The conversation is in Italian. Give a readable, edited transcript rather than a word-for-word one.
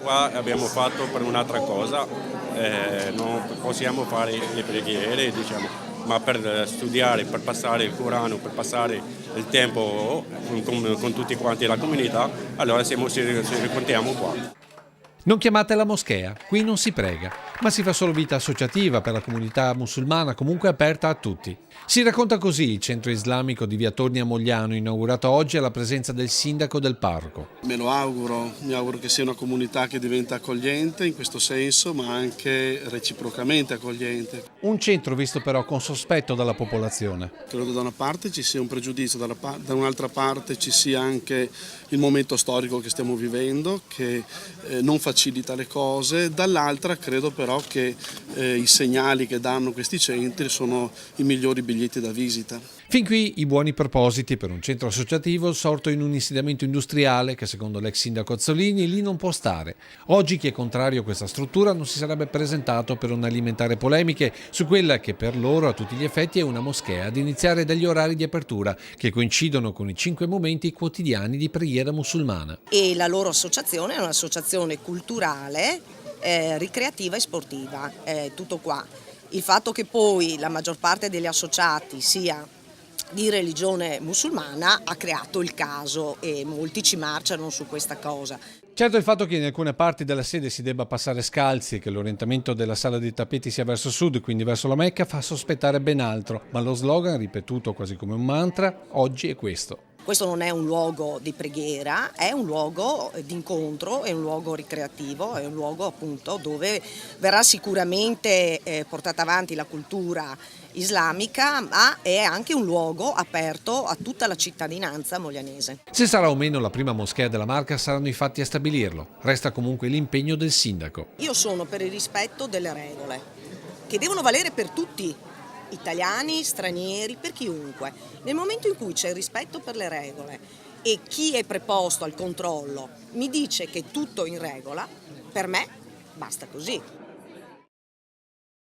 qua abbiamo fatto per un'altra cosa, non possiamo fare le preghiere, diciamo, ma per studiare, per passare il Corano, per passare il tempo con tutti quanti la comunità, allora ci ricontiamo qua. Non chiamatela moschea, qui non si prega, ma si fa solo vita associativa per la comunità musulmana, comunque aperta a tutti. Si racconta così il centro islamico di via Torni a Mogliano, inaugurato oggi alla presenza del sindaco del parroco. Me lo auguro, mi auguro che sia una comunità che diventa accogliente in questo senso, ma anche reciprocamente accogliente. Un centro visto però con sospetto dalla popolazione. Credo da una parte ci sia un pregiudizio, da un'altra parte ci sia anche il momento storico che stiamo vivendo, che non facilita le cose, dall'altra credo però che i segnali che danno questi centri sono i migliori biglietti da visita. Fin qui i buoni propositi per un centro associativo sorto in un insediamento industriale che secondo l'ex sindaco Azzolini lì non può stare. Oggi chi è contrario a questa struttura non si sarebbe presentato per non alimentare polemiche su quella che per loro a tutti gli effetti è una moschea, ad iniziare dagli orari di apertura che coincidono con i 5 momenti quotidiani di preghiera musulmana. E la loro associazione è un'associazione culturale, ricreativa e sportiva, tutto qua. Il fatto che poi la maggior parte degli associati sia di religione musulmana ha creato il caso e molti ci marciano su questa cosa. Certo, il fatto che in alcune parti della sede si debba passare scalzi e che l'orientamento della sala dei tappeti sia verso sud, quindi verso la Mecca, fa sospettare ben altro, ma lo slogan, ripetuto quasi come un mantra, oggi è questo. Questo non è un luogo di preghiera, è un luogo di incontro, è un luogo ricreativo, è un luogo appunto dove verrà sicuramente portata avanti la cultura islamica, ma è anche un luogo aperto a tutta la cittadinanza moglianese. Se sarà o meno la prima moschea della Marca saranno i fatti a stabilirlo. Resta comunque l'impegno del sindaco. Io sono per il rispetto delle regole, che devono valere per tutti. Italiani, stranieri, per chiunque. Nel momento in cui c'è il rispetto per le regole e chi è preposto al controllo mi dice che è tutto in regola, per me basta così.